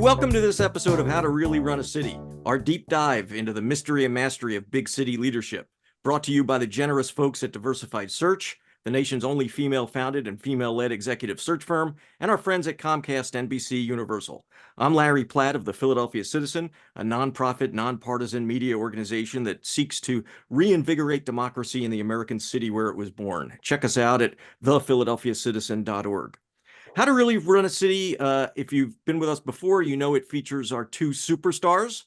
welcome to this episode of How to Really Run a City, our deep dive into the mystery and mastery of big city leadership, brought to you by the generous folks at Diversified Search, the nation's only female-founded and female-led executive search firm, and our friends at Comcast NBC Universal. I'm Larry Platt of the Philadelphia Citizen, a nonprofit, nonpartisan media organization that seeks to reinvigorate democracy in the American city where it was born. Check us out at thephiladelphiacitizen.org. How to Really Run a City, if you've been with us before, you know it features our two superstars,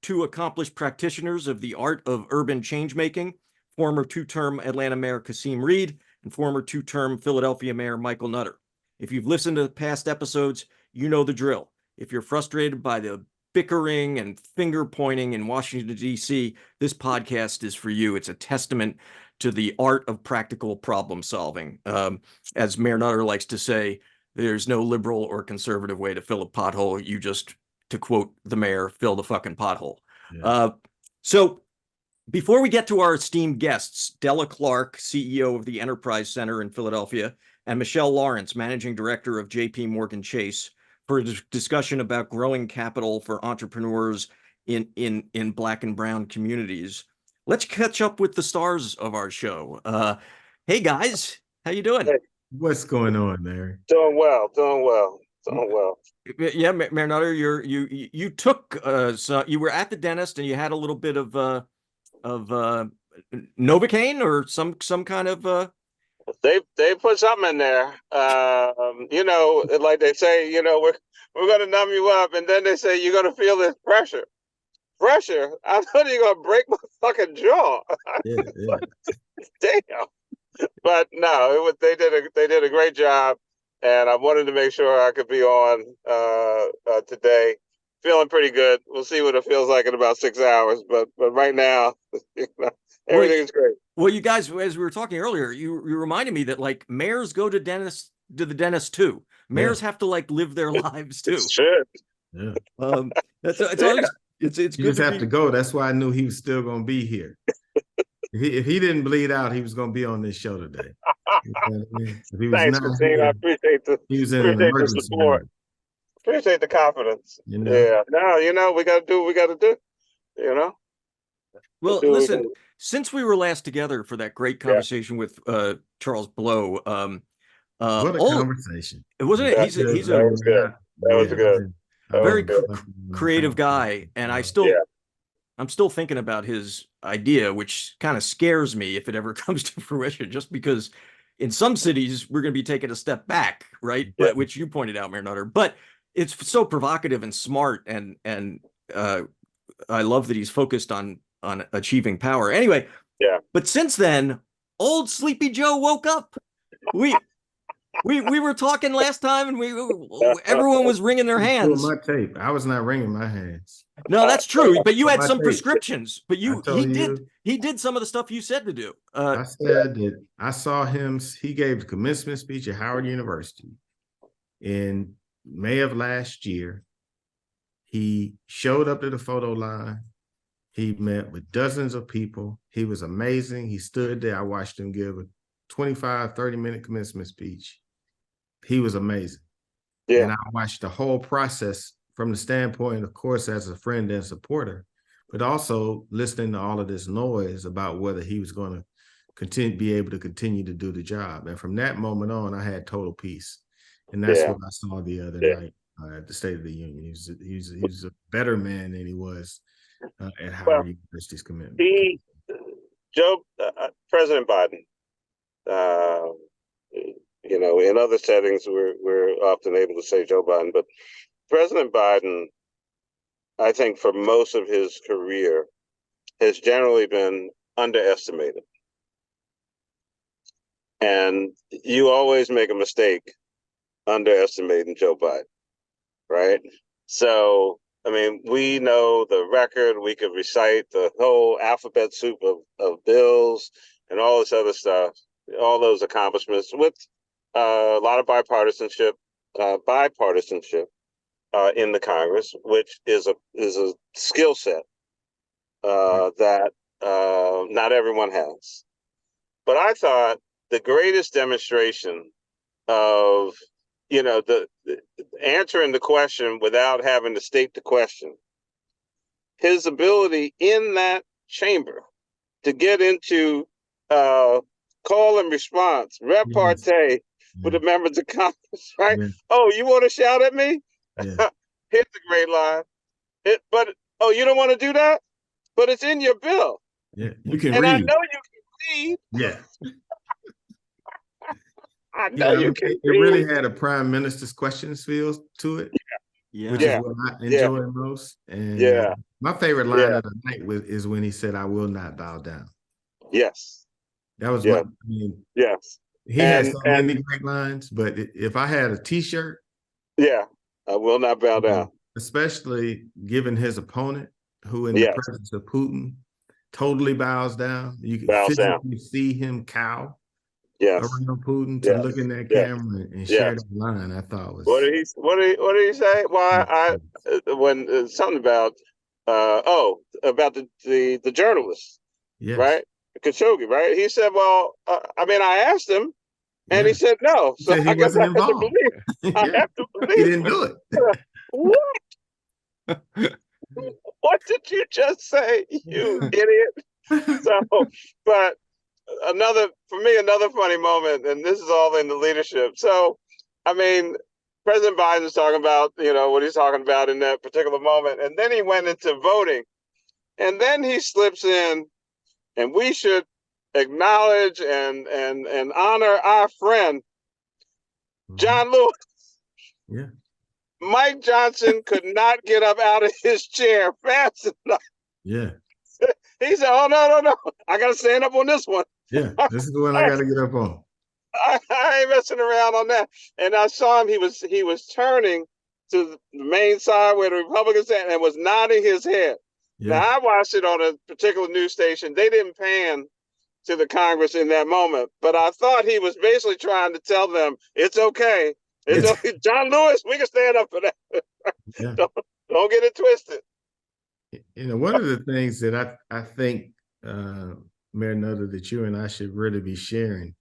two accomplished practitioners of the art of urban change-making, former two-term Atlanta Mayor Kasim Reed and former two-term Philadelphia Mayor Michael Nutter. If you've listened to past episodes, you know the drill. If you're frustrated by the bickering and finger-pointing in Washington, D.C., this podcast is for you. It's a testament to the art of practical problem solving. As Mayor Nutter likes to say, there's no liberal or conservative way to fill a pothole. You just, to quote the mayor, fill the fucking pothole. Yeah. So before we get to our esteemed guests, Della Clarke, CEO of the Enterprise Center in Philadelphia, and Michele Lawrence, Managing Director of JP Morgan Chase, for a discussion about growing capital for entrepreneurs in Black and Brown communities, let's catch up with the stars of our show. Hey guys, how you doing? Hey. What's going on, Larry? Doing well. Yeah, Mayor Nutter, you took so you were at the dentist and you had a little bit of Novocaine or some kind of They put something in there. Like they say, we're gonna numb you up, and then they say you're gonna feel this pressure. I thought you were gonna break my fucking jaw. Yeah. Damn. But no, they did a great job, and I wanted to make sure I could be on today. Feeling pretty good. We'll see what it feels like in about 6 hours, but right now, everything's great. Well, you guys, as we were talking earlier, you reminded me that like mayors go to the dentist too. Mayors have to like live their lives too. Sure. Yeah. It's good. You just have to go. That's why I knew he was still going to be here. If he didn't bleed out, he was going to be on this show today. You know what I mean? If he was Thanks, not Christine. I appreciate he was in an emergency support. Appreciate the confidence. You know? Yeah. No, we got to do what we got to do. Well, listen, since we were last together for that great conversation with Charles Blow, what a conversation! It wasn't it? He's that was good. That was good. Very creative guy, and I'm still thinking about his idea, which kind of scares me if it ever comes to fruition, just because in some cities we're going to be taking a step back, right? Yeah. But which you pointed out, Mayor Nutter. But it's so provocative and smart, and I love that he's focused on achieving power. Anyway, but since then, old Sleepy Joe woke up. We were talking last time, and everyone was wringing their hands. My tape. I was not wringing my hands. No, that's true. But you had some prescriptions. But he did some of the stuff you said to do. I said that I saw him. He gave the commencement speech at Howard University in May of last year. He showed up to the photo line. He met with dozens of people. He was amazing. He stood there. I watched him give a 25, 30-minute commencement speech. He was amazing. Yeah. And I watched the whole process from the standpoint, of course, as a friend and supporter, but also listening to all of this noise about whether he was going to be able to continue to do the job. And from that moment on, I had total peace. And that's what I saw the other night at the State of the Union. He was a better man than he was at Howard University's commitment. President Biden, in other settings, we're often able to say Joe Biden, but President Biden, I think for most of his career, has generally been underestimated. And you always make a mistake underestimating Joe Biden, right? So, I mean, we know the record. We could recite the whole alphabet soup of bills and all this other stuff, all those accomplishments with a lot of bipartisanship in the Congress, which is a skill set that not everyone has. But I thought the greatest demonstration of the answering the question without having to state the question, his ability in that chamber to get into call and response, repartee with the members of Congress, right? Yeah. Oh, you want to shout at me? Yeah. Here's the great line. Oh, you don't want to do that? But it's in your bill. Yeah. You can And read. I know you can read. Yeah. I know you can it read. really had a prime minister's questions feel to it, which is what I enjoy most. And my favorite line of the night is when he said, "I will not bow down." Yes. That was yes. He had so many great lines, but if I had a T-shirt, I will not bow down. Especially given his opponent, who in the presence of Putin totally bows down. You can physically see him cow around Putin to look in that camera and share that line. I thought was what did he say? Well, when something about about the journalist, right? Khashoggi, right? He said, well, I asked him, and he said no. So he I guess wasn't I have to involved. believe. I have to believe. He didn't do it. What? What did you just say, you idiot? So, but another funny moment, and this is all in the leadership. So, President Biden's talking about, what he's talking about in that particular moment. And then he went into voting. And then he slips in, and we should acknowledge and honor our friend, John Lewis. Yeah. Mike Johnson could not get up out of his chair fast enough. Yeah. He said, oh, no. I got to stand up on this one. Yeah, this is the one I got to get up on. I ain't messing around on that. And I saw him. He was turning to the main side where the Republicans sat and was nodding his head. Yeah. Now, I watched it on a particular news station. They didn't pan to the Congress in that moment, but I thought he was basically trying to tell them, it's okay. It's okay. John Lewis, we can stand up for that. Yeah. Don't get it twisted. One of the things that I think, Mayor Nutter, that you and I should really be sharing,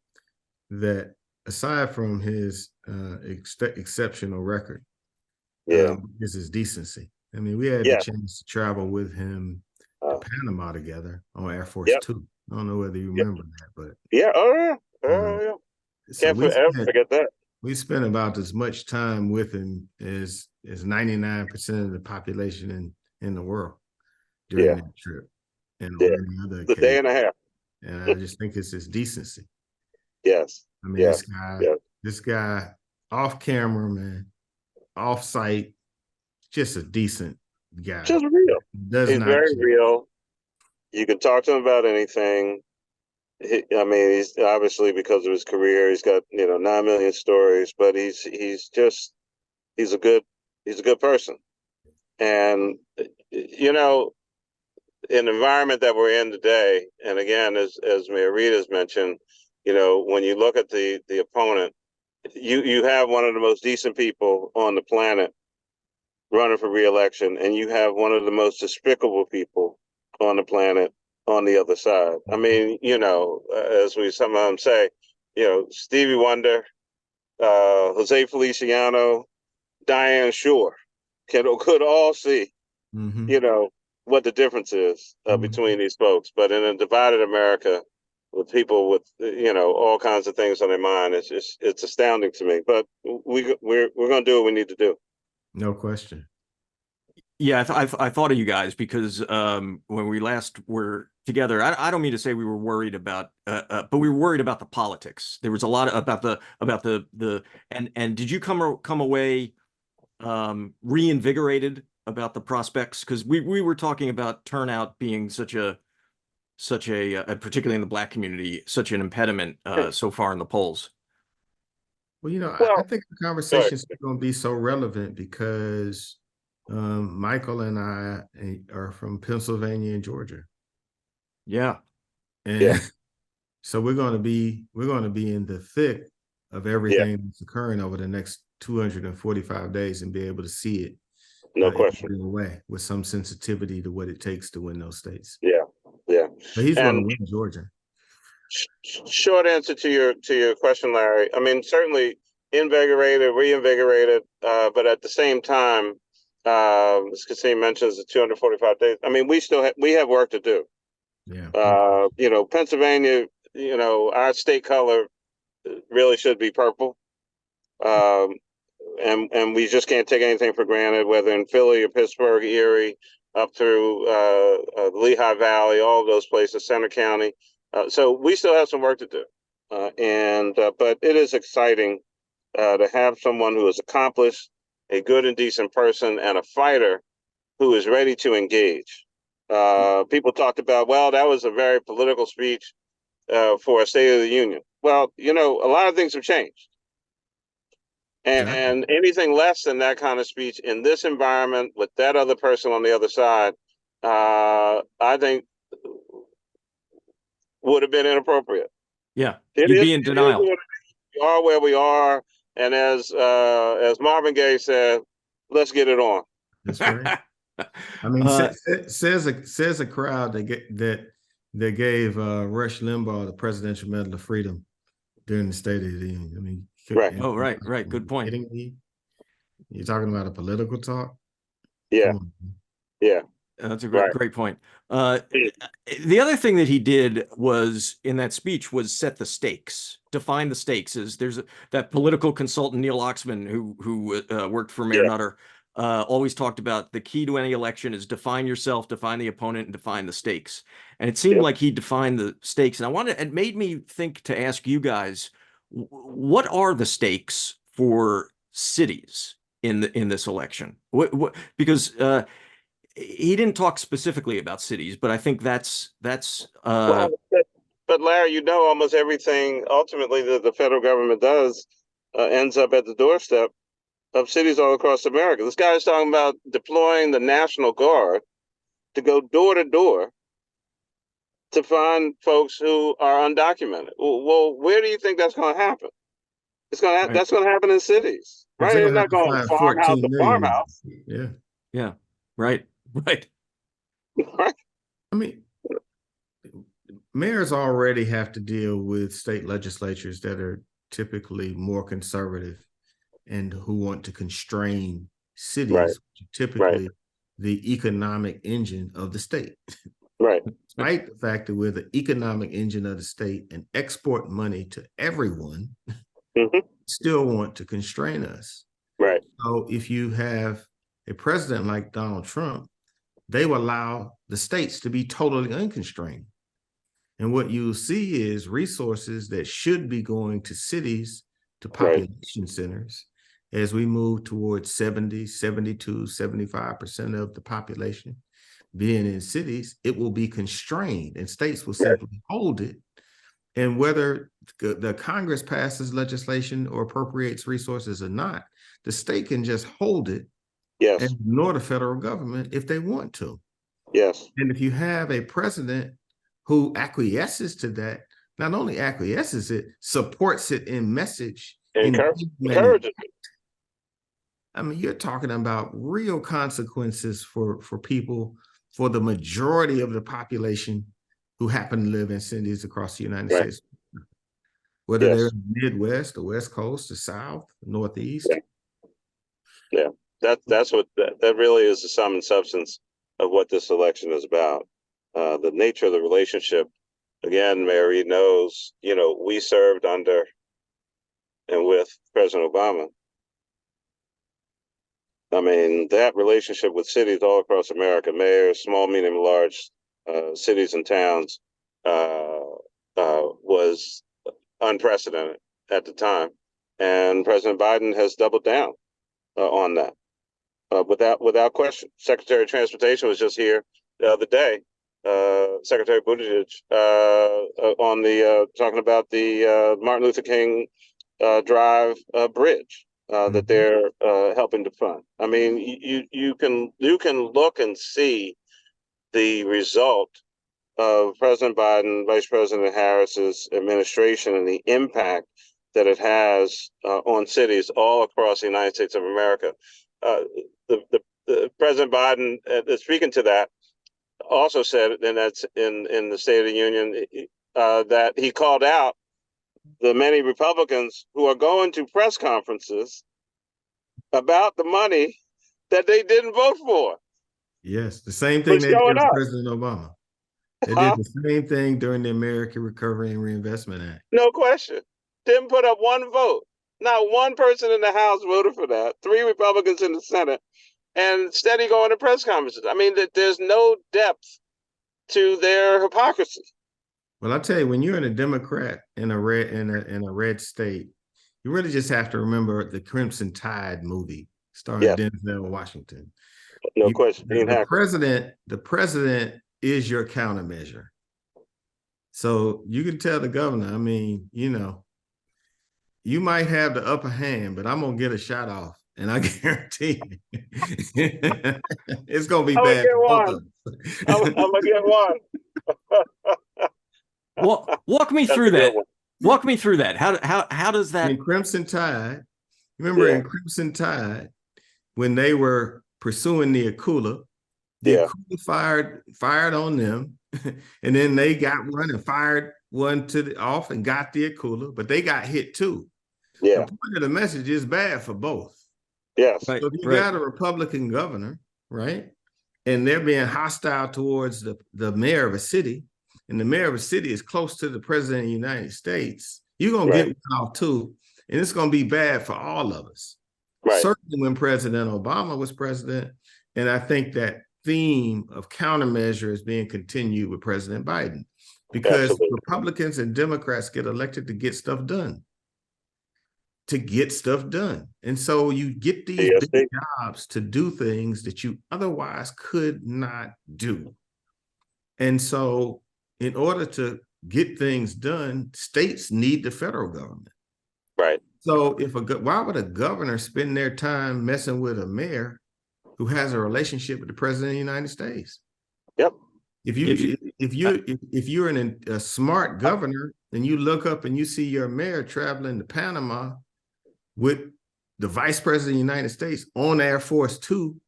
that aside from his exceptional record, is his decency. We had the chance to travel with him to Panama together on Air Force Two. I don't know whether you remember that, but yeah, Can't forget that. We spent about as much time with him as 99% of the population in the world during that trip. And on any other occasion. A day and a half. And I just think it's his decency. Yes. This guy off camera, man, off site, just a decent guy. Just real. He's very real. You can talk to him about anything. He's obviously, because of his career, he's got 9 million stories, but he's a good person. And in the environment that we're in today, and again, as Mayor Reed has mentioned, when you look at the opponent, you have one of the most decent people on the planet running for re-election, and you have one of the most despicable people on the planet on the other side. As we sometimes say, Stevie Wonder, Jose Feliciano, Diane Shore could all see, what the difference is between these folks. But in a divided America, with people with all kinds of things on their mind, it's astounding to me. But we're going to do what we need to do. No question. Yeah, I thought of you guys because when we last were together, I don't mean to say we were worried about, but we were worried about the politics. There was a lot about the and did you come away reinvigorated about the prospects? Because we were talking about turnout being such a particularly in the Black community, such an impediment so far in the polls. Well, I think the conversation is going to be so relevant because Michael and I are from Pennsylvania and Georgia. Yeah. And so we're going to be in the thick of everything that's occurring over the next 245 days and be able to see it. No question. In a way, with some sensitivity to what it takes to win those states. Yeah. But he's going to win Georgia. Short answer to your question, Larry. Certainly invigorated, reinvigorated, but at the same time, as Kasim mentions, the 245 days. I mean, we have work to do. Yeah. Pennsylvania, our state color really should be purple. Um, and we just can't take anything for granted, whether in Philly or Pittsburgh, Erie, up through the Lehigh Valley, all of those places, Center County. So we still have some work to do. But it is exciting to have someone who is accomplished, a good and decent person, and a fighter who is ready to engage. People talked about, well, that was a very political speech for a State of the Union. Well, a lot of things have changed. And anything less than that kind of speech in this environment with that other person on the other side, I think would have been inappropriate. Yeah, you'd be in denial. We are where we are, and as Marvin Gaye said, let's get it on. That's right. I mean, says a crowd that gave Rush Limbaugh the Presidential Medal of Freedom during the State of the Union. I mean, right. Oh, right. Good point. Kidding me? You're talking about a political talk? Yeah. Yeah. That's a great point. The other thing that he did was in that speech was set the stakes, define the stakes. There's that political consultant Neil Oxman who worked for Mayor Nutter always talked about the key to any election is define yourself, define the opponent, and define the stakes. And it seemed like he defined the stakes. And it made me think to ask you guys, what are the stakes for cities in this election? Because he didn't talk specifically about cities, but I think that's well, but Larry, almost everything ultimately that the federal government does ends up at the doorstep of cities all across America. This guy is talking about deploying the National Guard to go door to door to find folks who are undocumented. Well, where do you think that's going to happen? That's going to happen in cities, right? It's not going to farmhouse to farmhouse. Yeah. Right. Right. I mean, mayors already have to deal with state legislatures that are typically more conservative and who want to constrain cities, typically the economic engine of the state. Right. Despite the fact that we're the economic engine of the state and export money to everyone, still want to constrain us. Right. So if you have a president like Donald Trump, they will allow the states to be totally unconstrained. And what you'll see is resources that should be going to cities, to population centers, as we move towards 70, 72, 75% of the population being in cities, it will be constrained and states will simply hold it. And whether the Congress passes legislation or appropriates resources or not, the state can just hold it and ignore the federal government if they want to. Yes. And if you have a president who acquiesces to that, not only acquiesces it, supports it in message, encourages it. I mean, you're talking about real consequences for people, for the majority of the population who happen to live in cities across the United States, whether they're in the Midwest, the West Coast, the South, the Northeast. Yeah. That's what that really is the sum and substance of what this election is about. The nature of the relationship. Again, Mayor Reed knows, we served under and with President Obama. I mean, that relationship with cities all across America, mayors, small, medium, large cities and towns, was unprecedented at the time. And President Biden has doubled down on that. Without question. Secretary of Transportation was just here the other day, Secretary Buttigieg, on the talking about the Martin Luther King Drive bridge that they're helping to fund. I mean, you can look and see the result of President Biden, Vice President Harris's administration, and the impact that it has on cities all across the United States of America. The President Biden, speaking to that, also said, and that's in the State of the Union, that he called out the many Republicans who are going to press conferences about the money that they didn't vote for. Yes, the same For thing they did showing with up. President Obama. They Huh? did the same thing during the American Recovery and Reinvestment Act. No question. Didn't put up one vote. Not one person in the House voted for that. 3 Republicans in the Senate, and steady going to press conferences. I mean, there's no depth to their hypocrisy. Well, I tell you, when you're in a Democrat in a red state, you really just have to remember the Crimson Tide movie starring Yes. Denzel Washington. No question. The president is your countermeasure. So you can tell the governor, I mean, you know, you might have the upper hand, but I'm gonna get a shot off. And I guarantee you, it's gonna be I'm gonna bad get for both one. of us. I'm gonna get one. Walk me That's through a good that. one. Walk me through that. How does that? In Crimson Tide, remember in Crimson Tide, when they were pursuing the Akula fired on them, and then they got one and fired one off and got the Akula, but they got hit too. Yeah. The point of the message is bad for both. Yes. So if you got a Republican governor, right, and they're being hostile towards the mayor of a city, and the mayor of a city is close to the president of the United States, you're gonna get one off too, and it's gonna be bad for all of us. Right. Certainly when President Obama was president, and I think that theme of countermeasure is being continued with President Biden, because Republicans and Democrats get elected to get stuff done. And so you get these big jobs to do things that you otherwise could not do. And so in order to get things done, states need the federal government. Right. So why would a governor spend their time messing with a mayor who has a relationship with the president of the United States? Yep. If you're a smart governor and you look up and you see your mayor traveling to Panama with the vice president of the United States on Air Force Two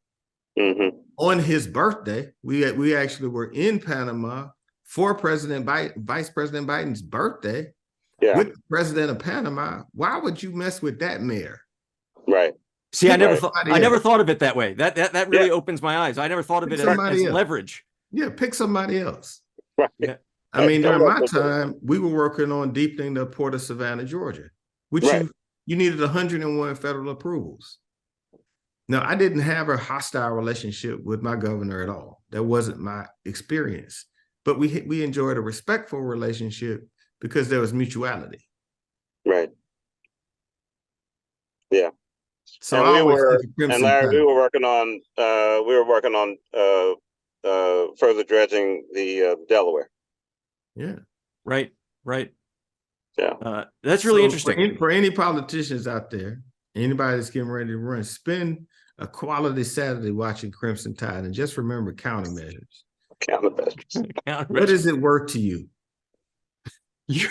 on his birthday, we actually were in Panama for Vice President Biden's birthday with the president of Panama. Why would you mess with that mayor? Right. See, I never thought of it that way. That really opens my eyes. I never thought of it as leverage. Yeah, pick somebody else. Right. Yeah. I mean, during my time, we were working on deepening the port of Savannah, Georgia, which you needed 101 federal approvals. Now, I didn't have a hostile relationship with my governor at all. That wasn't my experience. But we enjoyed a respectful relationship because there was mutuality. Right. Yeah. So and we were working on further dredging the Delaware. Yeah. Right. Yeah. That's really interesting. For any politicians out there, anybody that's getting ready to run, spend a quality Saturday watching Crimson Tide, and just remember countermeasures. What is it worth to you? You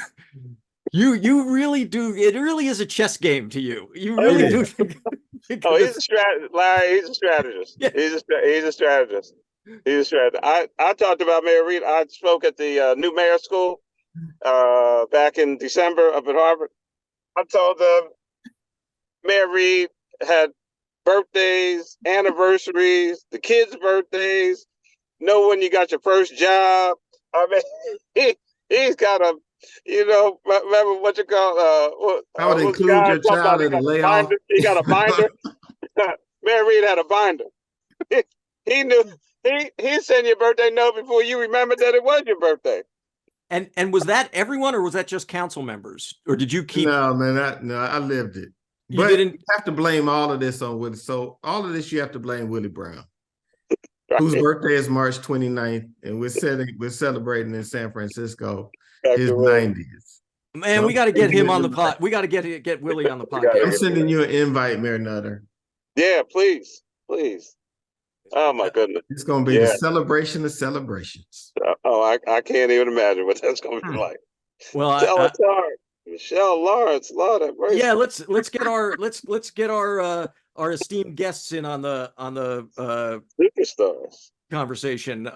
really do. It really is a chess game to you. You really do. He's a strategist. Larry, he's a strategist. Yeah. He's a strategist. I talked about Mayor Reed. I spoke at the new mayor school back in December up at Harvard. I told them Mayor Reed had birthdays, anniversaries, the kids' birthdays, know when you got your first job. I mean, he's got a, remember what you call, I would include your child in a layoff. He got a binder. Mayor Reed had a binder. He knew, he sent you a birthday note before you remembered that it was your birthday. And was that everyone, or was that just council members? Or did you keep? No, man, I lived it. You didn't you have to blame all of this on Willie. So all of this you have to blame Willie Brown, whose birthday is March 29th, and we're celebrating in San Francisco his 90s. Man, so we got to get him on the pod. We got to get Willie on the podcast. I'm sending you an invite, Mayor Nutter. Yeah, please. Oh my goodness. It's going to be the celebration of celebrations. I can't even imagine what that's going to be like. Well, Della, Michele, Lawrence, Lord have mercy. Yeah, let's get our esteemed guests in on the superstars conversation.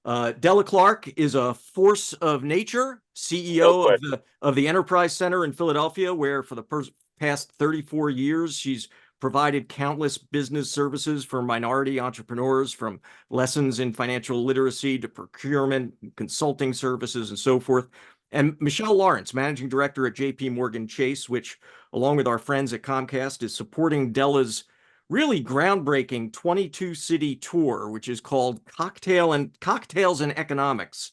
Della Clarke is a force of nature, CEO of the Enterprise Center in Philadelphia, where for the past 34 years, she's provided countless business services for minority entrepreneurs, from lessons in financial literacy to procurement, consulting services, and so forth. And Michele Lawrence, managing director at JP Morgan Chase, which, along with our friends at Comcast, is supporting Della's really groundbreaking 22-city tour, which is called Cocktails and Economics,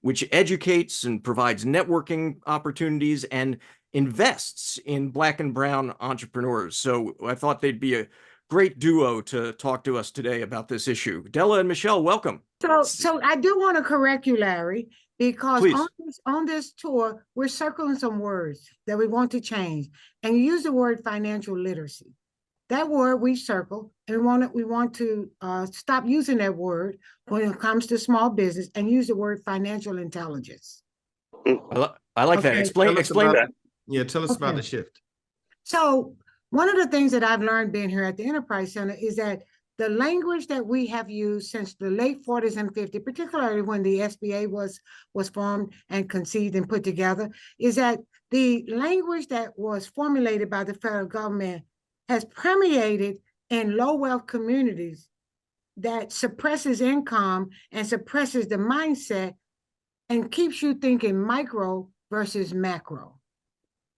which educates and provides networking opportunities and invests in Black and brown entrepreneurs. So I thought they'd be a great duo to talk to us today about this issue. Della and Michele, welcome. So I do want to correct you, Larry, because on this tour, we're circling some words that we want to change. And you use the word financial literacy. That word we circle, and we want to stop using that word when it comes to small business and use the word financial intelligence. I like that. Explain that. Yeah, tell us about the shift. So one of the things that I've learned being here at the Enterprise Center is that the language that we have used since the late 40s and 50s, particularly when the SBA was formed and conceived and put together, is that the language that was formulated by the federal government has permeated in low wealth communities that suppresses income and suppresses the mindset and keeps you thinking micro versus macro.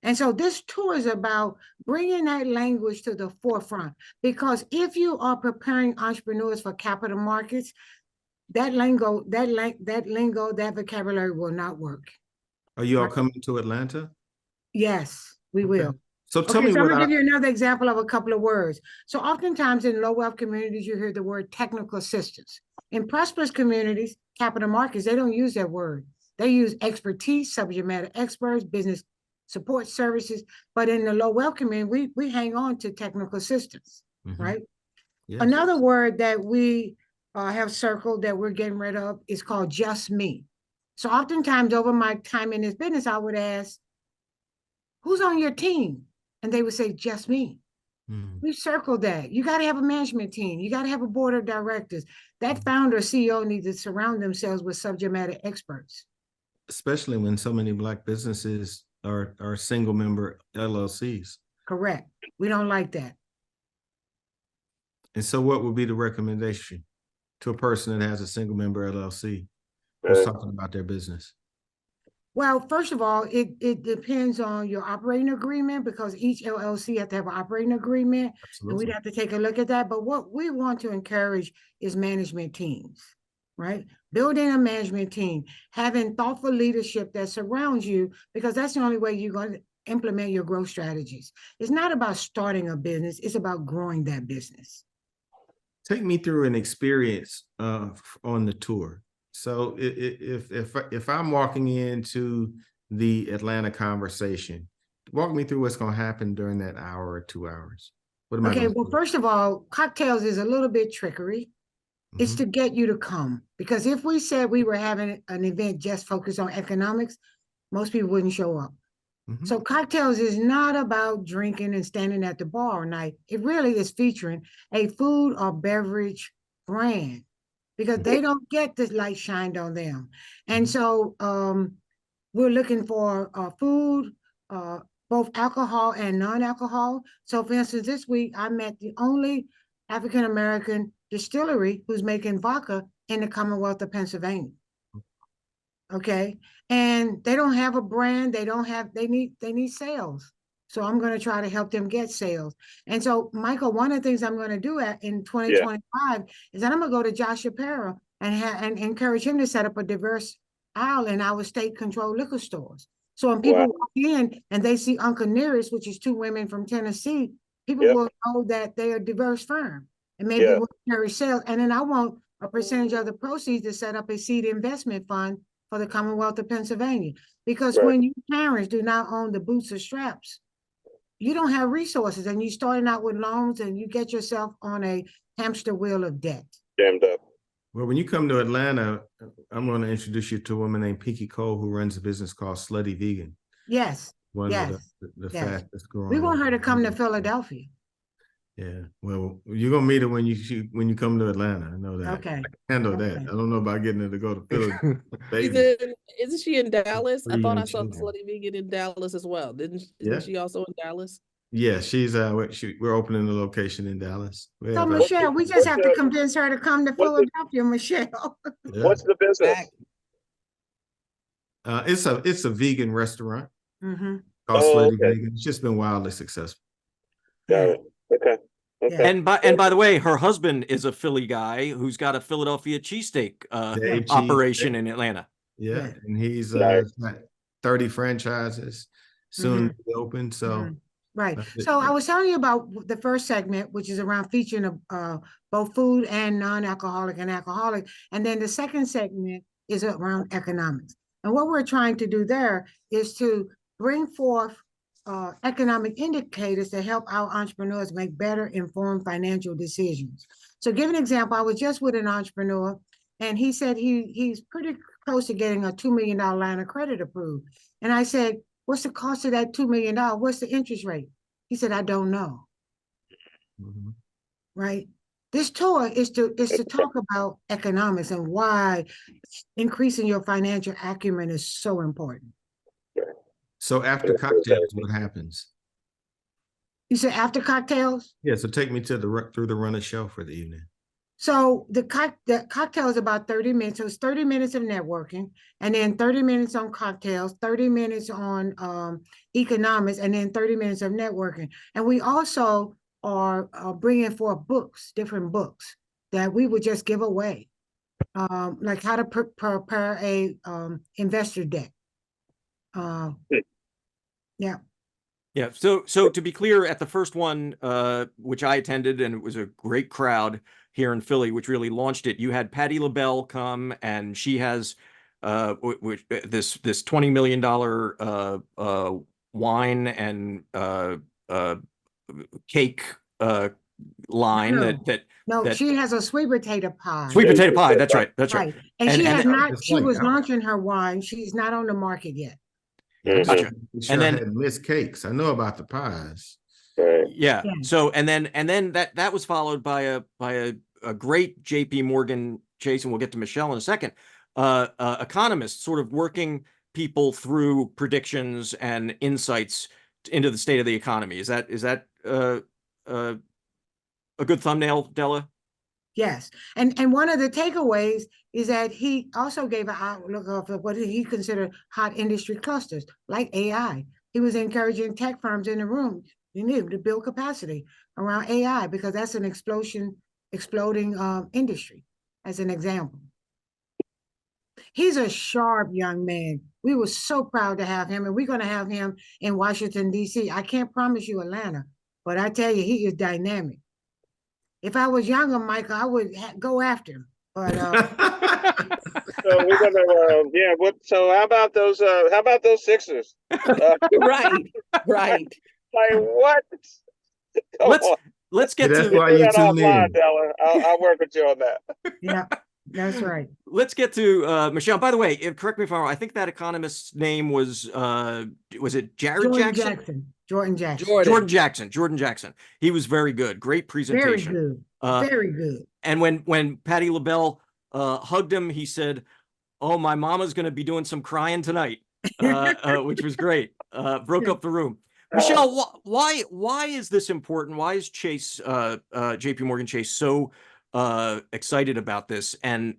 And so this tour is about bringing that language to the forefront, because if you are preparing entrepreneurs for capital markets, that lingo, that vocabulary will not work. Are you all coming to Atlanta? Yes, we will. So tell me I'm gonna give you another example of a couple of words. So oftentimes in low wealth communities, you hear the word technical assistance. In prosperous communities, capital markets, they don't use that word. They use expertise, subject matter experts, business support services. But in the low wealth community, we hang on to technical assistance, right? Yes. Another word that we have circled that we're getting rid of is called just me. So oftentimes over my time in this business, I would ask, who's on your team? And they would say, just me. We circled that. You got to have a management team. You got to have a board of directors. That founder or CEO needs to surround themselves with subject matter experts. Especially when so many Black businesses are single member LLCs. Correct. We don't like that. And so what would be the recommendation to a person that has a single member LLC who's talking about their business? Well, first of all, it depends on your operating agreement, because each LLC has to have an operating agreement. Absolutely. And we'd have to take a look at that. But what we want to encourage is management teams, right? Building a management team, having thoughtful leadership that surrounds you, because that's the only way you're going to implement your growth strategies. It's not about starting a business, it's about growing that business. Take me through an experience on the tour. So if I'm walking into the Atlanta conversation, walk me through what's going to happen during that hour or 2 hours. What am I going to do? First of all, cocktails is a little bit trickery. It's to get you to come. Because if we said we were having an event just focused on economics, most people wouldn't show up. So cocktails is not about drinking and standing at the bar all night. It really is featuring a food or beverage brand, because they don't get this light shined on them. And so we're looking for food, both alcohol and non-alcohol. So for instance, this week I met the only African-American distillery who's making vodka in the Commonwealth of Pennsylvania. Okay. And they don't have a brand. They need sales. So I'm going to try to help them get sales. And so, Michael, one of the things I'm going to do in 2025 is that I'm going to go to Josh Shapiro and encourage him to set up a diverse aisle in our state-controlled liquor stores. So when people walk in and they see Uncle Nearest, which is two women from Tennessee, people will know that they're a diverse firm, and maybe we'll carry sales. And then I want a percentage of the proceeds to set up a seed investment fund for the Commonwealth of Pennsylvania. Because when your parents do not own the boots or straps, you don't have resources, and you're starting out with loans, and you get yourself on a hamster wheel of debt. Jammed up. Well, when you come to Atlanta, I'm going to introduce you to a woman named Pinky Cole, who runs a business called Slutty Vegan. Yes. One of the fastest growing. We want her to come to Philadelphia. Yeah. Well, you're gonna meet her when you come to Atlanta. I know that. Okay. I can handle that. Okay. I don't know about getting her to go to Philly. She's Baby. isn't she in Dallas? I Three thought young I saw children. Slutty Vegan in Dallas as well. Isn't Yeah. she also in Dallas? Yeah, she's we're opening a location in Dallas. We So have Michelle, we just have to the- convince her to come to what's the- Philadelphia, Michelle. yeah. What's the business? Back. It's a vegan restaurant Mm-hmm. called Oh, Slutty okay. Vegan. It's just been wildly successful. Got it. Okay. Okay. And by the way, her husband is a Philly guy who's got a Philadelphia cheesesteak Dave Cheese- operation in Atlanta. Yeah, Yeah. and he's Nice. got 30 franchises soon to be open. So Mhm. Right. that's it. So I was telling you about the first segment, which is around featuring both food and non-alcoholic and alcoholic. And then the second segment is around economics. And what we're trying to do there is to bring forth economic indicators to help our entrepreneurs make better informed financial decisions. So give an example, I was just with an entrepreneur and he said he's pretty close to getting a $2 million line of credit approved. And I said, what's the cost of that $2 million? What's the interest rate? He said, I don't know. Mhm. Right. This tour is to talk about economics and why increasing your financial acumen is so important. So after cocktails, what happens? You said after cocktails? Yeah, so take me to through the run of show for the evening. So the cocktail is about 30 minutes. So it's 30 minutes of networking and then 30 minutes on cocktails, 30 minutes on economics, and then 30 minutes of networking. And we also are bringing forth books, different books that we would just give away, like how to prepare a investor deck. Yeah. Yeah. So to be clear, at the first one, which I attended, and it was a great crowd here in Philly, which really launched it. You had Patti LaBelle come, and she has this $20 million wine and cake line No. that She has a sweet potato pie. sweet potato pie. That's right. That's right. Right. And she has and- not, she was launching her wine. She's not on the market yet. Gotcha. Sure, And then- I had missed cakes. I know about the pies. Right. Yeah. Yeah. So and then that was followed by a great JP Morgan Chase, and we'll get to Michele in a second. Economists sort of working people through predictions and insights into the state of the economy. Is that a good thumbnail, Della? Yes. And one of the takeaways is that he also gave an outlook of what he considered hot industry clusters, like AI. He was encouraging tech firms in the room, to build capacity around AI because that's an exploding industry, as an example. He's a sharp young man. We were so proud to have him, and we're going to have him in Washington, D.C. I can't promise you Atlanta, but I tell you, he is dynamic. If I was younger, Michael, I would go after him. But So we're gonna so how about those Sixers? Right. Right. Like what? Let's get That's to why you that tune offline, in. Della. I'll work with you on that. yeah, that's right. let's get to Michele. By the way, correct me if I'm wrong. I think that economist's name was it Jared Jackson? Jordan Jackson. Jordan Jackson. He was very good. Great presentation. Very good. Very good. And when Patti LaBelle hugged him, he said, "Oh, my mama's going to be doing some crying tonight," which was great. Broke up the room. Michele, why is this important? Why is Chase, JP Morgan Chase, so excited about this? And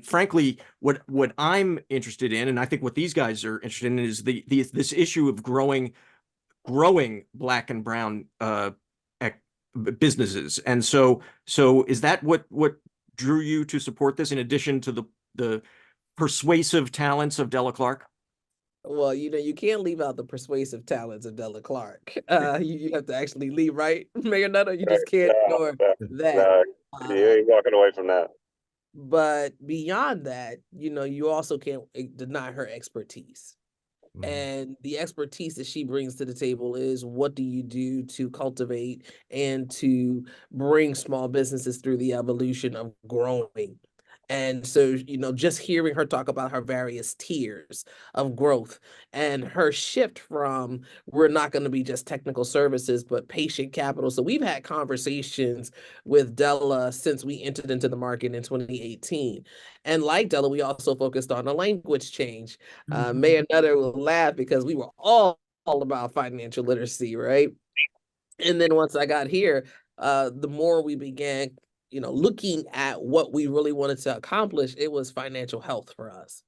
frankly, what I'm interested in, and I think what these guys are interested in, is this issue of growing Black and brown businesses. And so is that what drew you to support this, in addition to the persuasive talents of Della Clarke? Well, you can't leave out the persuasive talents of Della Clarke. You have to actually leave, right, Mayor Nutter? You just can't ignore that. You ain't walking away from that. But beyond that, you also can't deny her expertise. And the expertise that she brings to the table is, what do you do to cultivate and to bring small businesses through the evolution of growing? And so, just hearing her talk about her various tiers of growth and her shift from we're not going to be just technical services, but patient capital. So we've had conversations with Della since we entered into the market in 2018. And like Della, we also focused on a language change. Mayor Nutter will laugh because we were all about financial literacy, right? And then once I got here, the more we began looking at what we really wanted to accomplish, it was financial health for us.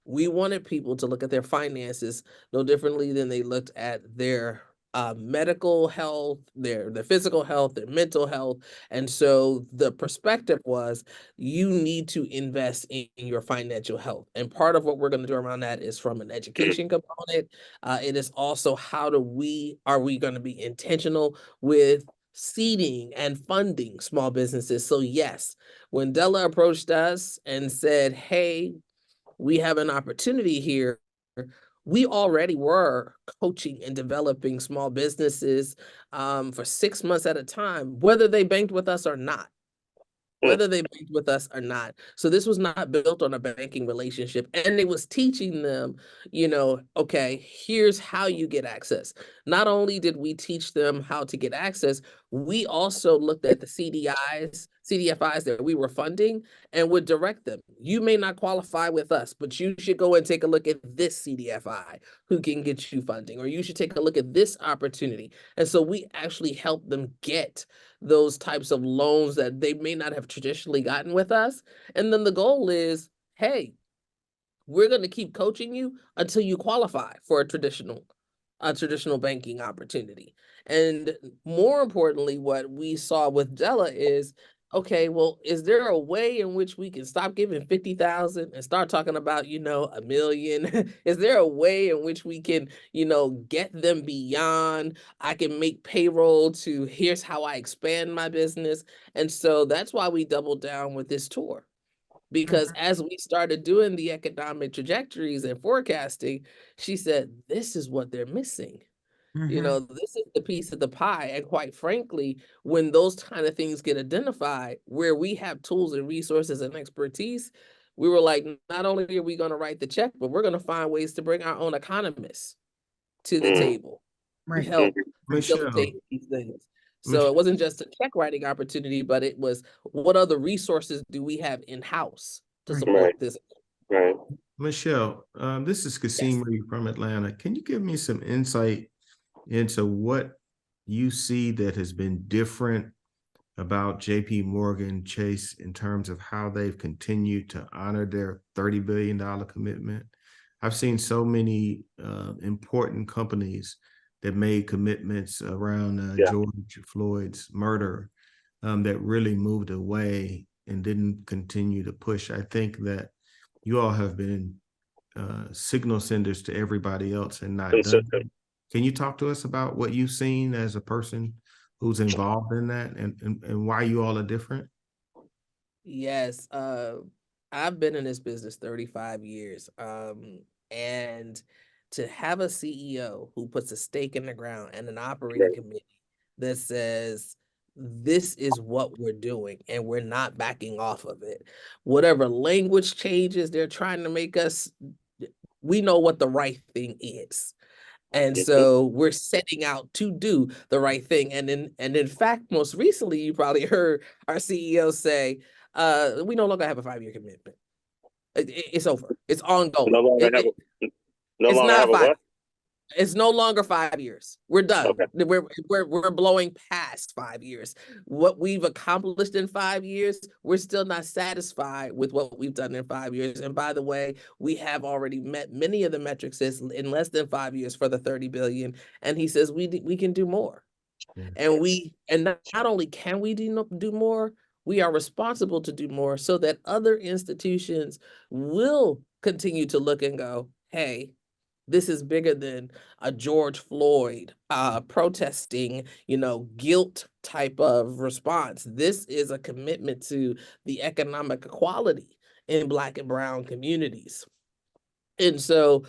We wanted people to look at their finances no differently than they looked at their medical health, their physical health, their mental health. And so the perspective was you need to invest in your financial health. And part of what we're going to do around that is from an education component. It is also are we going to be intentional with seeding and funding small businesses? So yes, when Della approached us and said, hey, we have an opportunity here, we already were coaching and developing small businesses for 6 months at a time, whether they banked with us or not. So this was not built on a banking relationship, and it was teaching them, okay, here's how you get access. Not only did we teach them how to get access, we also looked at the CDFIs that we were funding and would direct them. You may not qualify with us, but you should go and take a look at this CDFI who can get you funding, or you should take a look at this opportunity. And so we actually help them get those types of loans that they may not have traditionally gotten with us. And then the goal is, hey, we're going to keep coaching you until you qualify for a traditional banking opportunity. And more importantly, what we saw with Della is, okay, well, is there a way in which we can stop giving 50,000 and start talking about, $1 million? Is there a way in which we can, get them beyond, I can make payroll to here's how I expand my business? And so that's why we doubled down with this tour. Because as we started doing the economic trajectories and forecasting, she said, this is what they're missing. This is the piece of the pie. And quite frankly, when those kind of things get identified, where we have tools and resources and expertise, we were like, not only are we going to write the check, but we're going to find ways to bring our own economists to the table to help facilitate these things. So it wasn't just a check writing opportunity, but it was what other resources do we have in-house to support this? Right. Michele, this is Kasim Reed from Atlanta. Can you give me some insight into what you see that has been different about JP Morgan Chase in terms of how they've continued to honor their $30 billion commitment? I've seen so many important companies that made commitments around George Floyd's murder that really moved away and didn't continue to push. I think that you all have been signal senders to everybody else and not done. Can you talk to us about what you've seen as a person who's involved in that and why you all are different? Yes. I've been in this business 35 years. And to have a CEO who puts a stake in the ground and an operating committee that says, this is what we're doing and we're not backing off of it. Whatever language changes they're trying to make us, we know what the right thing is. And so we're setting out to do the right thing. And in fact, most recently, you probably heard our CEO say, we no longer have a 5-year commitment. It's over. It's ongoing. It's no longer 5 years. We're done. Okay. We're blowing past 5 years. What we've accomplished in 5 years, we're still not satisfied with what we've done in 5 years. And by the way, we have already met many of the metrics in less than 5 years for the 30 billion. And he says we can do more. And not only can we do more, we are responsible to do more so that other institutions will continue to look and go, hey, this is bigger than a George Floyd protesting, guilt type of response. This is a commitment to the economic equality in Black and Brown communities. And so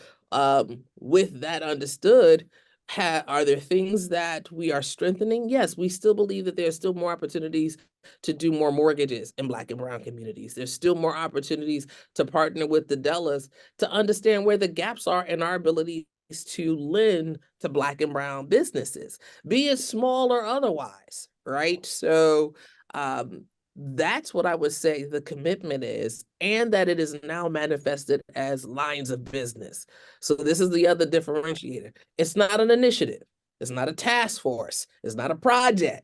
with that understood, Are there things that we are strengthening? Yes, we still believe that there's still more opportunities to do more mortgages in Black and Brown communities. There's still more opportunities to partner with the Dellas to understand where the gaps are in our ability to lend to Black and Brown businesses, be it small or otherwise, right? So that's what I would say the commitment is, and that it is now manifested as lines of business. So this is the other differentiator. It's not an initiative. It's not a task force. It's not a project.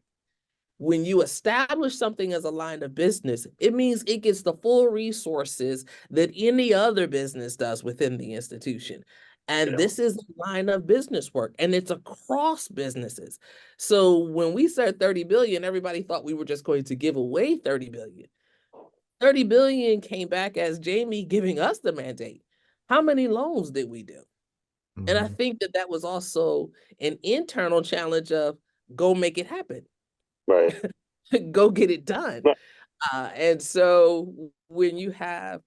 When you establish something as a line of business, it means it gets the full resources that any other business does within the institution. And this is line of business work, and it's across businesses. So when we said 30 billion, everybody thought we were just going to give away 30 billion. 30 billion came back as Jamie giving us the mandate. How many loans did we do? And I think that that was also an internal challenge of go make it happen. Right. Go get it done. Right. And so when you have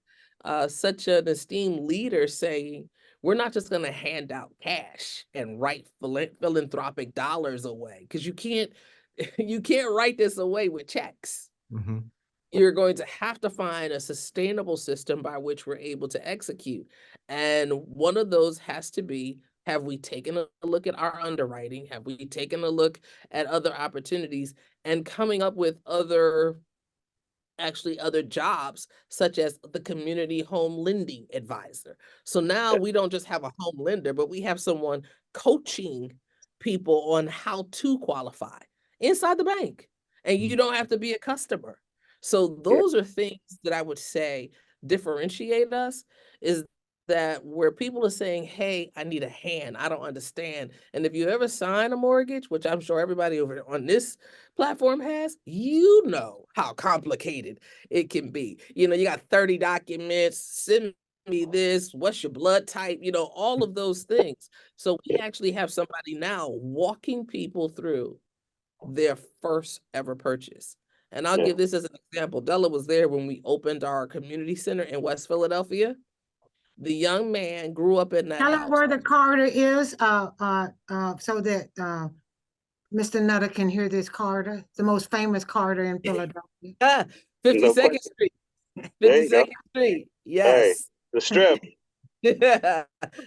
such an esteemed leader saying, we're not just going to hand out cash and write philanthropic dollars away, because you can't write this away with checks. You're going to have to find a sustainable system by which we're able to execute. And one of those has to be, have we taken a look at our underwriting? Have we taken a look at other opportunities and coming up with other jobs, such as the community home lending advisor? So now we don't just have a home lender, but we have someone coaching people on how to qualify inside the bank. And you don't have to be a customer. So those are things that I would say differentiate us, is that where people are saying, hey, I need a hand, I don't understand. And if you ever sign a mortgage, which I'm sure everybody over on this platform has, you know how complicated it can be. You know, you got 30 documents, send me this, what's your blood type, you know, all of those things. So we actually have somebody now walking people through their first ever purchase. And I'll give this as an example. Della was there when we opened our community center in West Philadelphia. The young man grew up in that Tell him house. where the corridor is, so that Mr. Nutter can hear this corridor, the most famous corridor in Philadelphia. 52nd Street. 52nd Street. Yes. Hey, the Strip.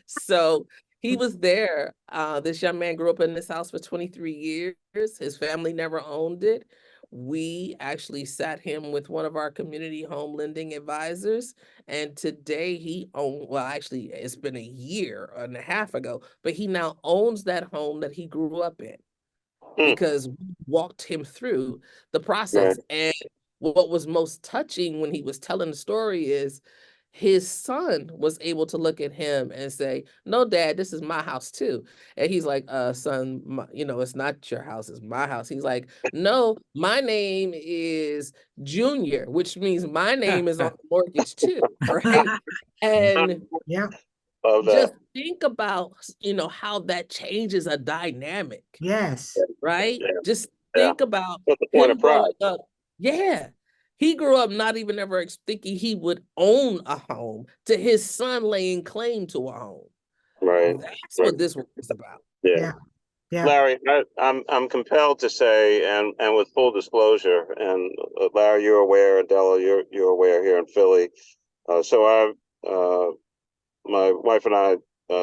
So he was there. This young man grew up in this house for 23 years. His family never owned it. We actually sat him with one of our community home lending advisors. And today actually, it's been a year and a half ago, but he now owns that home that he grew up in because we walked him through the process. And what was most touching when he was telling the story is his son was able to look at him and say, no, Dad, this is my house too. And he's like, son, it's not your house, it's my house. He's like, no, my name is Junior, which means my name is on the mortgage too, right? And just think about, how that changes a dynamic. Yes. Right? Just think about what's the point him of pride? growing up. Yeah. He grew up not even ever thinking he would own a home, to his son laying claim to a home. Right. That's what this work is about. Yeah. Larry, I'm compelled to say, and with full disclosure, and Larry, you're aware, and Della, you're aware here in Philly. So my wife and I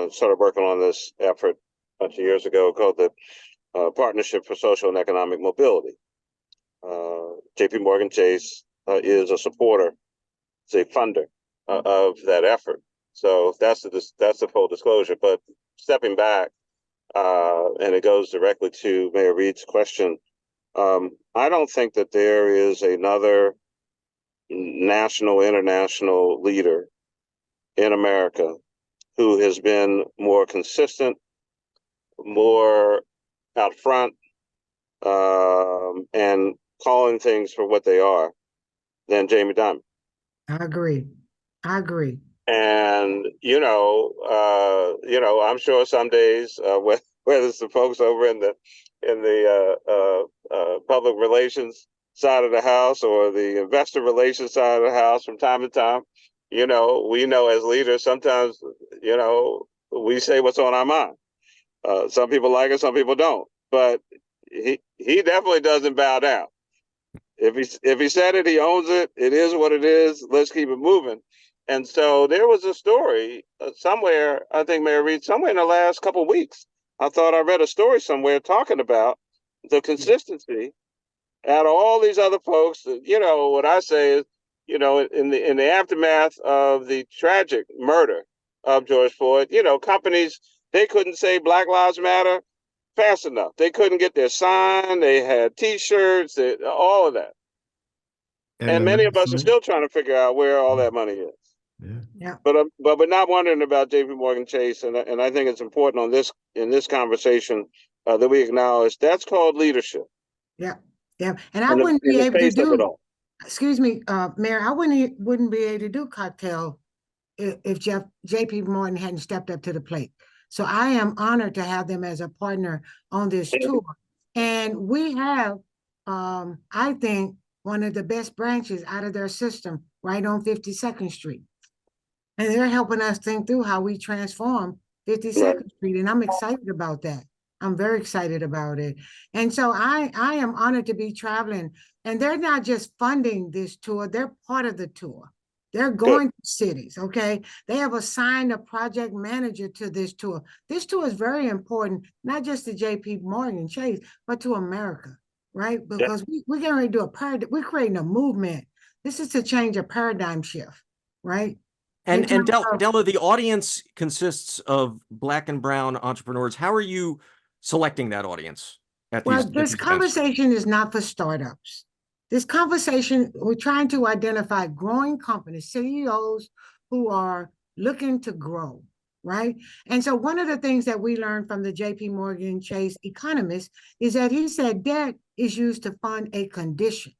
started working on this effort a bunch of years ago called the Partnership for Social and Economic Mobility. JP Morgan Chase is a supporter, it's a funder of that effort. So that's the full disclosure. But stepping back, and it goes directly to Mayor Reed's question. I don't think that there is another national, international leader in America who has been more consistent, more out front, and calling things for what they are than Jamie Dimon. I agree. And I'm sure some days, whether it's the folks over in the public relations side of the house or the investor relations side of the house, from time to time, we know as leaders sometimes we say what's on our mind. Some people like it, some people don't. But he definitely doesn't bow down. If he said it, he owns it. It is what it is. Let's keep it moving. And so there was a story somewhere, I think Mayor Reed, somewhere in the last couple of weeks. I thought I read a story somewhere talking about the consistency out of all these other folks. You know, what I say is, you know, in the aftermath of the tragic murder of George Floyd, you know, companies, they couldn't say Black Lives Matter fast enough. They couldn't get their sign. They had T-shirts, all of that. And many of us are still trying to figure out where all that money is. Yeah. But we're not wondering about J.P. Morgan Chase, and I think it's important in this conversation that we acknowledge that's called leadership. Yeah, yeah, and I wouldn't be able to do. Excuse me, Mayor, I wouldn't be able to do cocktail if J.P. Morgan hadn't stepped up to the plate. So I am honored to have them as a partner on this tour, and we have, I think, one of the best branches out of their system right on 52nd Street. And they're helping us think through how we transform 52nd Street. And I'm excited about that. I'm very excited about it. And so I am honored to be traveling. And they're not just funding this tour, they're part of the tour. They're going to cities, okay? They have assigned a project manager to this tour. This tour is very important, not just to J.P. Morgan Chase, but to America, right? Because we're getting ready to do a paradigm, we're creating a movement. This is to change a paradigm shift, right? And Della, the audience consists of Black and brown entrepreneurs. How are you selecting that audience at these? This conversation is not for startups. This conversation, we're trying to identify growing companies, CEOs who are looking to grow, right? And so one of the things that we learned from the J.P. Morgan Chase economist is that he said debt is used to fund a condition,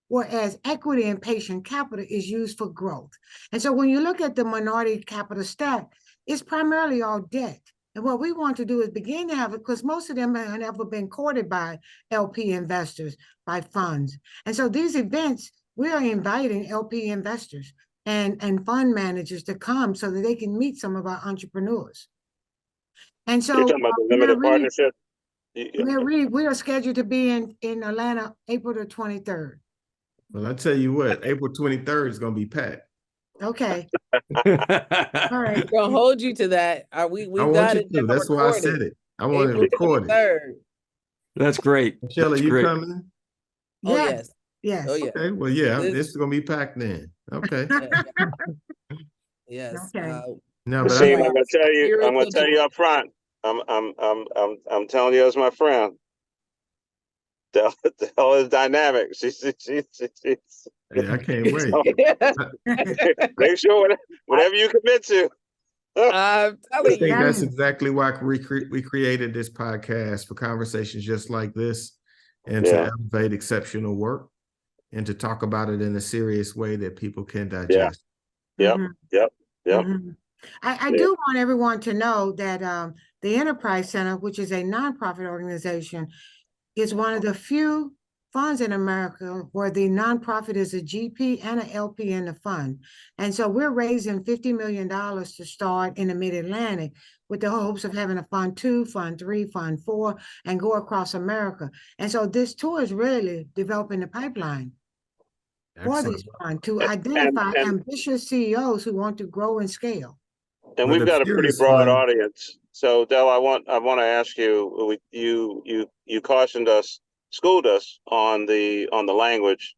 whereas equity and patient capital is used for growth. And so when you look at the minority capital stack, it's primarily all debt. And what we want to do is begin to have it, because most of them have never been courted by LP investors, by funds. And so these events, we are inviting LP investors and fund managers to come so that they can meet some of our entrepreneurs. And so you're talking about the limited partnership? Mayor Reed, we are scheduled to be in Atlanta, April the 23rd. Well, I tell you what, April 23rd is going to be packed. Okay. All right. We're gonna hold you to that. We got it. That's why I said it. I want to record it. That's great. Michele, are you coming? Oh yes. Yes. Oh yeah. Okay. Well, yeah, this is gonna be packed then. Okay. Yes. Okay. No, but I'm gonna tell you up front. I'm telling you as my friend. Della is dynamic. Yeah, I can't wait. Make sure whatever you commit to. I'm I telling think you. that's exactly why we created this podcast, for conversations just like this, and to elevate exceptional work and to talk about it in a serious way that people can digest. Yep. I do want everyone to know that the Enterprise Center, which is a nonprofit organization, is one of the few funds in America where the nonprofit is a GP and an LP in the fund. And so we're raising $50 million to start in the Mid-Atlantic with the hopes of having a Fund 2, Fund 3, Fund 4, and go across America. And so this tour is really developing the pipeline for this fund to identify ambitious CEOs who want to grow and scale. And we've got a pretty broad audience. So Della, I want to ask you, you cautioned us, schooled us on the language.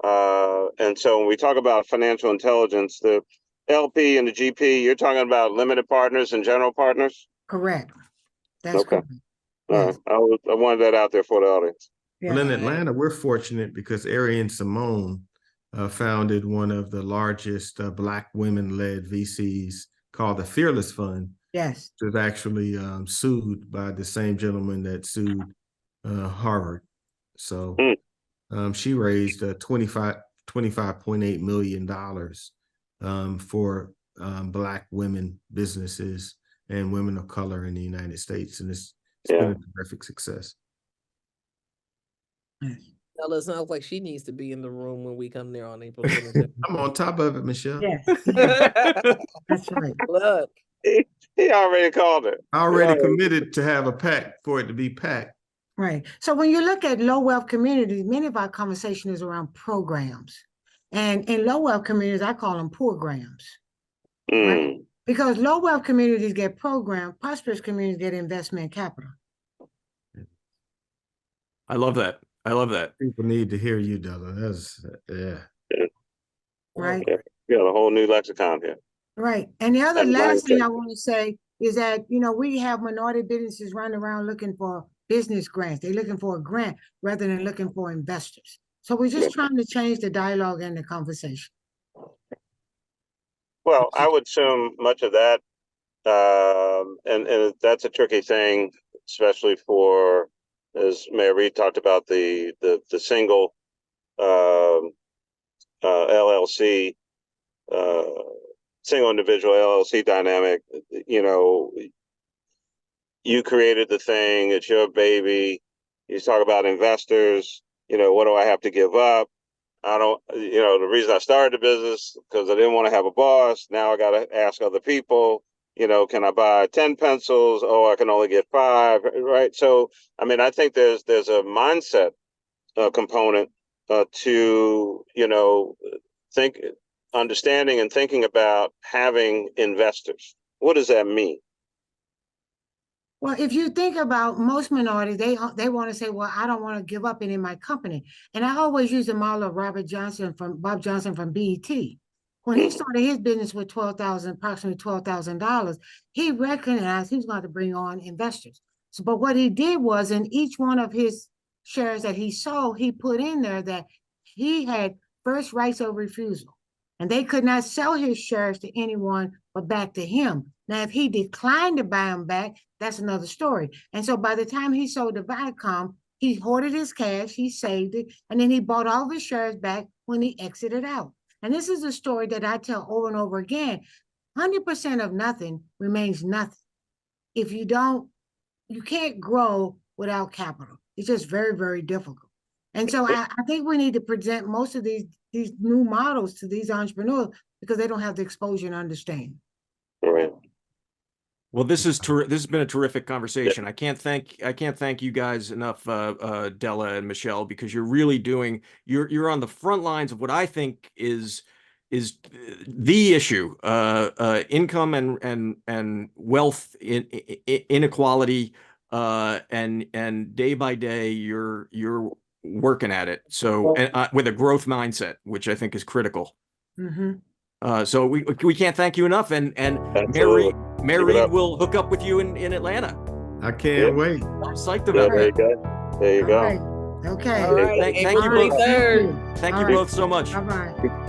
And so when we talk about financial intelligence, the LP and the GP, you're talking about limited partners and general partners? Correct. That's correct. Yes. I wanted that out there for the audience. Well, in Atlanta, we're fortunate because Arian Simone founded one of the largest Black women-led VCs called the Fearless Fund. Yes. Which was actually sued by the same gentleman that sued Harvard. So she raised $25.8 million for Black women businesses and women of color in the United States. And it's been a terrific success. Della, sounds like she needs to be in the room when we come there on April 22nd. I'm on top of it, Michele. Yes. That's right. Look. He already called it. Already Yeah. committed to have a PAC for it to be PAC. Right. So when you look at low wealth communities, many of our conversation is around programs. And in low wealth communities, I call them poor grams. Right? Mm. Because low wealth communities get program, prosperous communities get investment capital. I love that. I love that. People need to hear you, Della. That's Right. Yeah. You got a whole new lexicon here. Right. And the other And last thing mindset. I want to say is that, we have minority businesses running around looking for business grants. They're looking for a grant rather than looking for investors. So we're just trying to change the dialogue and the conversation. Well, I would assume much of that, and that's a tricky thing, especially for, as Mayor Reed talked about, the single LLC, single individual LLC dynamic. You created the thing, it's your baby. You talk about investors, what do I have to give up? I don't, the reason I started the business because I didn't want to have a boss. Now I got to ask other people, can I buy 10 pencils? Oh, I can only get 5, right? So, I mean, I think there's a mindset component to, understanding and thinking about having investors. What does that mean? Well, if you think about most minorities, they want to say, well, I don't want to give up any of my company. And I always use the model of Bob Johnson from BET. When he started his business with approximately $12,000, he recognized he was going to bring on investors. So, but what he did was in each one of his shares that he sold, he put in there that he had first rights of refusal. And they could not sell his shares to anyone but back to him. Now, if he declined to buy them back, that's another story. And so by the time he sold to Viacom, he hoarded his cash, he saved it, and then he bought all of his shares back when he exited out. And this is a story that I tell over and over again. 100% of nothing remains nothing. If you can't grow without capital. It's just very, very difficult. And so I think we need to present most of these new models to these entrepreneurs because they don't have the exposure and understanding. Right. Well, this has been a terrific conversation. I can't thank you guys enough, Della and Michele, because you're really you're on the front lines of what I think is the issue, income and wealth inequality, and day by day you're working at it. So with a growth mindset, which I think is critical. Mm-hmm. So we can't thank you enough, and Absolutely. Mayor Reed will hook up with you in Atlanta. I can't wait. I'm psyched about There you that. go. There you All go. right. Okay. All right, Thank you April both. 23rd. Thank All you right. both so much. Bye-bye.